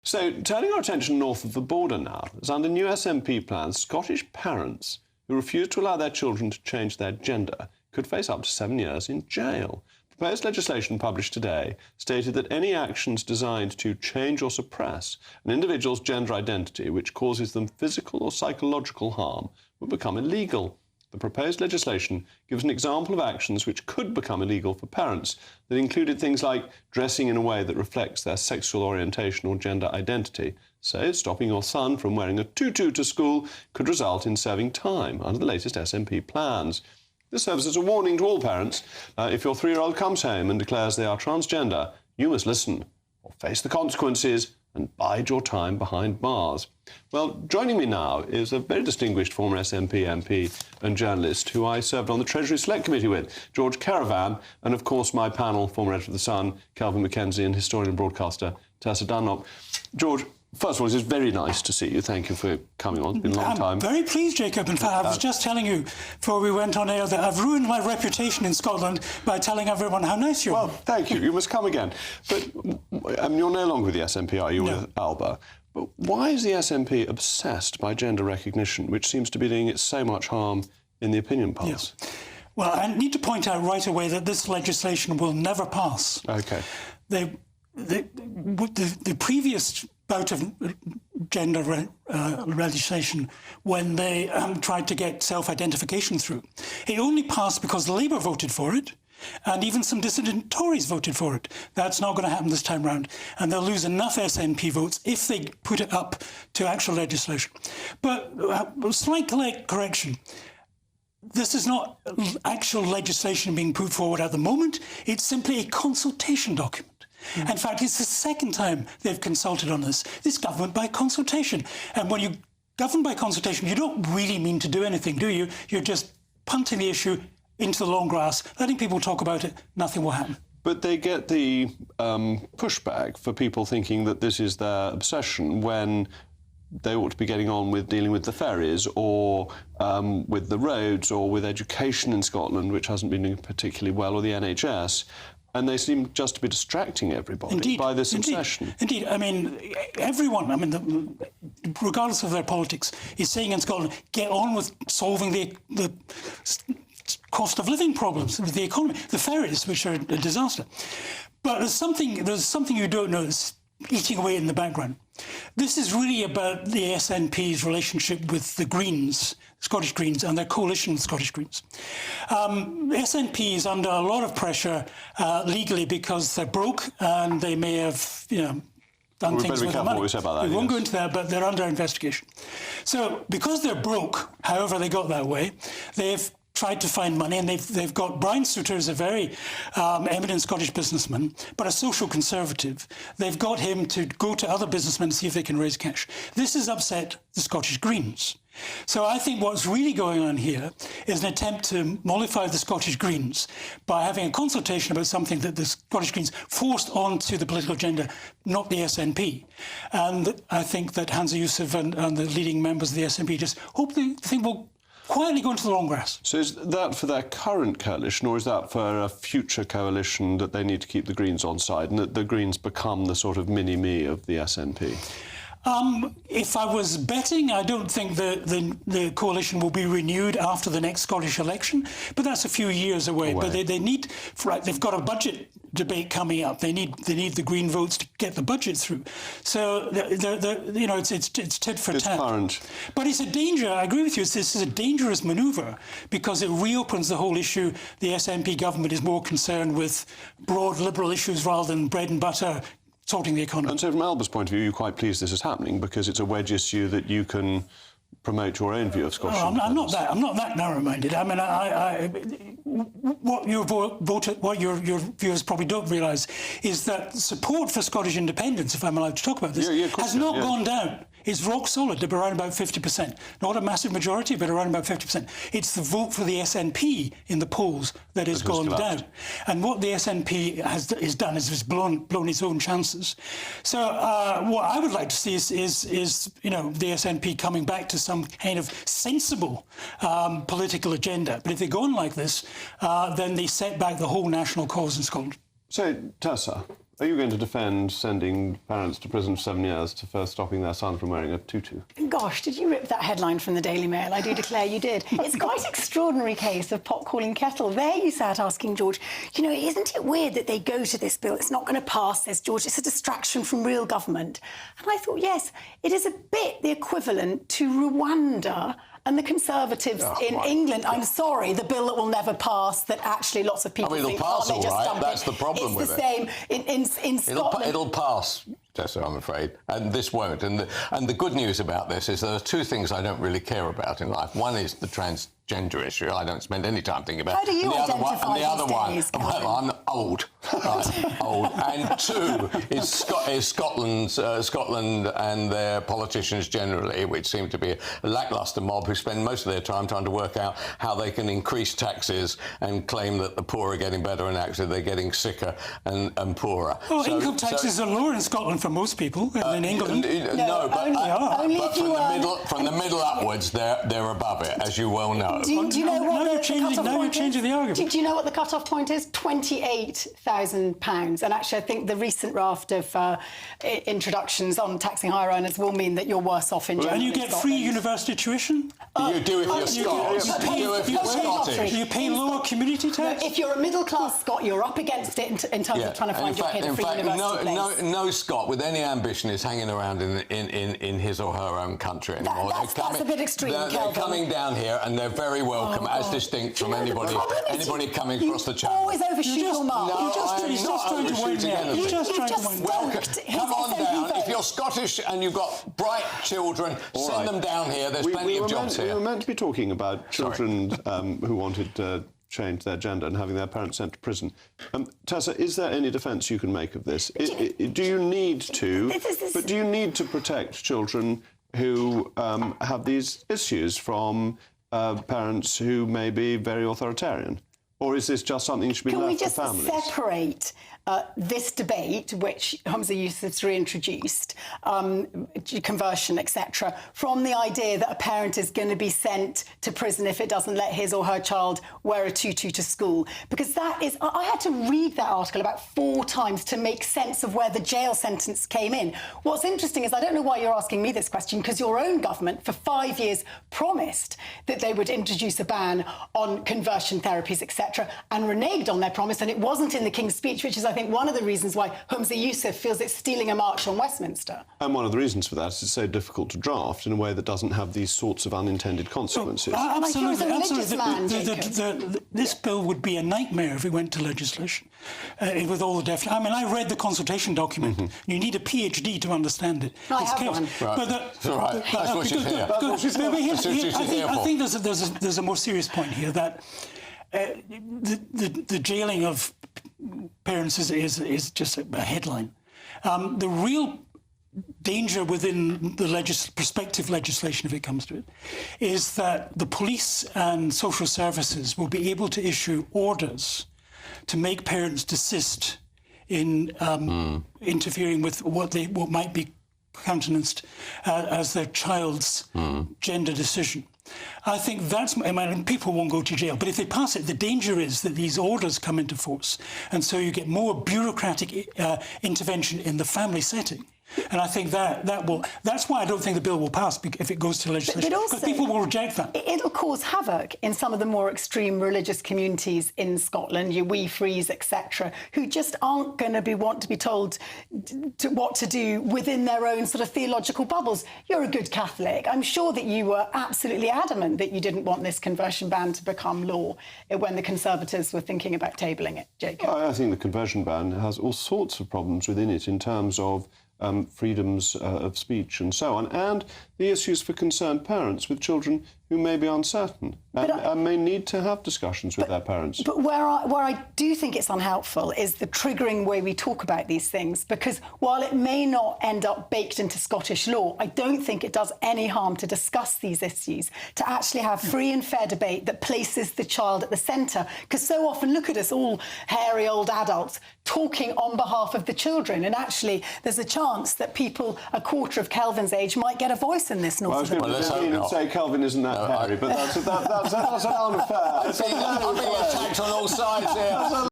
So, turning our attention north of the border now, as under new SNP plans, Scottish parents who refuse to allow their children to change their gender could face up to 7 years in jail. Proposed legislation published today stated that any actions designed to change or suppress an individual's gender identity which causes them physical or psychological harm would become illegal. The proposed legislation gives an example of actions which could become illegal for parents that included things like dressing in a way that reflects their sexual orientation or gender identity. So, stopping your son from wearing a tutu to school could result in serving time under the latest SNP plans. This serves as a warning to all parents. If your 3-year-old comes home and declares they are transgender, you must listen or face the consequences and bide your time behind bars. Well, joining me now is a very distinguished former SNP MP and journalist who I served on the Treasury Select Committee with, George Caravan, and of course my panel, former editor of The Sun, Calvin Mackenzie, and historian and broadcaster Tessa Dunlop. George, first of all, it's very nice to see you. Thank you for coming on. It's been a long time. I'm very pleased, Jacob. In fact, I was just telling you before we went on air that I've ruined my reputation in Scotland by telling everyone how nice you are. Well, thank you. You must come again. But you're no longer with the SNP, are you? No. With Alba. But why is the SNP obsessed by gender recognition, which seems to be doing it so much harm in the opinion polls? Yeah. Well, I need to point out right away that this legislation will never pass. OK. The previous bout of gender legislation, when they tried to get self-identification through, it only passed because Labour voted for it, and even some dissident Tories voted for it. That's not going to happen this time round, and they'll lose enough SNP votes if they put it up to actual legislation. But slight correction. This is not actual legislation being put forward at the moment. It's simply a consultation document. In fact, it's the second time they've consulted on this. This government by consultation. And when you govern by consultation, you don't really mean to do anything, do you? You're just punting the issue into the long grass, letting people talk about it, nothing will happen. But they get the pushback for people thinking that this is their obsession when they ought to be getting on with dealing with the ferries or with the roads or with education in Scotland, which hasn't been doing particularly well, or the NHS. And they seem just to be distracting everybody by this obsession. Indeed. I mean, everyone, regardless of their politics, is saying in Scotland, get on with solving the cost of living problems with the economy, the ferries, which are a disaster. But there's something you don't know that's eating away in the background. This is really about the SNP's relationship with the Greens, Scottish Greens, and their coalition with Scottish Greens. SNP is under a lot of pressure legally because they're broke and they may have, done things with the money. We won't go into that, but they're under investigation. So because they're broke, however they got that way, they've tried to find money, and they've got Brian Souter is a very eminent Scottish businessman, but a social conservative. They've got him to go to other businessmen to see if they can raise cash. This has upset the Scottish Greens. So I think what's really going on here is an attempt to mollify the Scottish Greens by having a consultation about something that the Scottish Greens forced onto the political agenda, not the SNP. And I think that Hansa Youssef and the leading members of the SNP just hope the thing will quietly go into the long grass. So is that for their current coalition, or is that for a future coalition that they need to keep the Greens on side and that the Greens become the sort of mini-me of the SNP? If I was betting, I don't think the coalition will be renewed after the next Scottish election, but that's a few years away. But they've got a budget debate coming up. They need the Green votes to get the budget through. So it's tit for tat. But it's a danger. I agree with you. This is a dangerous manoeuvre because it reopens the whole issue. The SNP government is more concerned with broad liberal issues rather than bread and butter. Sorting the economy. And so from Alba's point of view, you're quite pleased this is happening because it's a wedge issue that you can promote your own view of Scottish independence. I'm not that narrow-minded. I mean, what your viewers probably don't realise is that support for Scottish independence, if I'm allowed to talk about this, has not gone down. It's rock solid at around about 50%. Not a massive majority, but around about 50%. It's the vote for the SNP in the polls that has gone down. And what the SNP has done is blown its own chances. So what I would like to see is the SNP coming back to some kind of sensible political agenda. But if they go on like this, then they set back the whole national cause in Scotland. So, Tessa, are you going to defend sending parents to prison for 7 years for stopping their son from wearing a tutu? Gosh, did you rip that headline from the Daily Mail? I do declare you did. It's quite an extraordinary case of pot calling kettle. There you sat asking George, you know, isn't it weird that they go to this bill? It's not going to pass, says George. It's a distraction from real government. And I thought, yes, it is a bit the equivalent to Rwanda and the Conservatives in England. I'm sorry, the bill that will never pass, that actually lots of people think, pass, they just dump it. That's the problem with it. It's the same in Scotland. It'll pass, Tessa, I'm afraid, and this won't. And the good news about this is there are two things I don't really care about in life. One is the transgender issue. I don't spend any time thinking about. How do you identify the other one, these days, well, I'm old. Right, old. And two is Scotland and their politicians generally, which seem to be a lacklustre mob who spend most of their time trying to work out how they can increase taxes and claim that the poor are getting better, and actually they're getting sicker and poorer. Well, income taxes are lower in Scotland for most people than in England. From the middle upwards, they're above it, as you well know. Do you know what now you're changing the argument. Do you know what the cut-off point is? £28,000. And actually, I think the recent raft of introductions on taxing higher earners will mean that you're worse off in general. And you get free university tuition? You do if you're Scottish. You pay lower community tax? No, if you're a middle-class Scot, you're up against it in terms of trying to find your kid a free university place. No Scot with any ambition is hanging around in his or her own country anymore. That's a bit extreme, They're coming down here and they're very welcome, as distinct from anybody coming across the channel. You always overshoot your mark. No, He's just trying to wind me up. He's just trying to wind me up. Come on down. If you're Scottish and you've got bright children, send them down here. There's plenty of jobs here. We were meant to be talking about children who wanted to change their gender and having their parents sent to prison. Tessa, is there any defence you can make of this? Do you need to? But do you need to protect children who have these issues from parents who may be very authoritarian? Or is this just something that should be left to families? Can we just separate this debate, which Humza Yousaf's reintroduced, conversion, etc., from the idea that a parent is going to be sent to prison if it doesn't let his or her child wear a tutu to school? Because that is... I had to read that article about 4 times to make sense of where the jail sentence came in. What's interesting is I don't know why you're asking me this question, because your own government for 5 years promised that they would introduce a ban on conversion therapies, etc., and reneged on their promise, and it wasn't in the King's Speech, which is, I think, one of the reasons why Humza Yousaf feels it's stealing a march on Westminster. And one of the reasons for that is it's so difficult to draft in a way that doesn't have these sorts of unintended consequences. Absolutely. This bill would be a nightmare if it went to legislation, with all the definitions. I mean, I read the consultation document. You need a PhD to understand it. It's chaos. Right. That's what she's here. I think there's a more serious point here, that the jailing of parents is just a headline. The real danger within the prospective legislation, if it comes to it, is that the police and social services will be able to issue orders to make parents desist in interfering with what might be countenanced as their child's gender decision. I think people won't go to jail, but if they pass it, the danger is that these orders come into force, and so you get more bureaucratic intervention in the family setting. And I think that's why I don't think the bill will pass if it goes to legislation, because people will reject that. It'll cause havoc in some of the more extreme religious communities in Scotland, your wee frees, etc., who just aren't going to want to be told what to do within their own sort of theological bubbles. You're a good Catholic. I'm sure that you were absolutely adamant that you didn't want this conversion ban to become law when the Conservatives were thinking about tabling it, Jacob. I think the conversion ban has all sorts of problems within it in terms of freedoms of speech and so on, and the issues for concerned parents with children who may be uncertain and may need to have discussions with their parents. But where I do think it's unhelpful is the triggering way we talk about these things, because while it may not end up baked into Scottish law, I don't think it does any harm to discuss these issues, to actually have free and fair debate that places the child at the centre. Because so often, look at us all hairy old adults talking on behalf of the children, and actually there's a chance that people a quarter of Kelvin's age might get a voice in this North Well, I was going to say Kelvin isn't that hairy, but that's unfair. I'm being attacked on all sides here.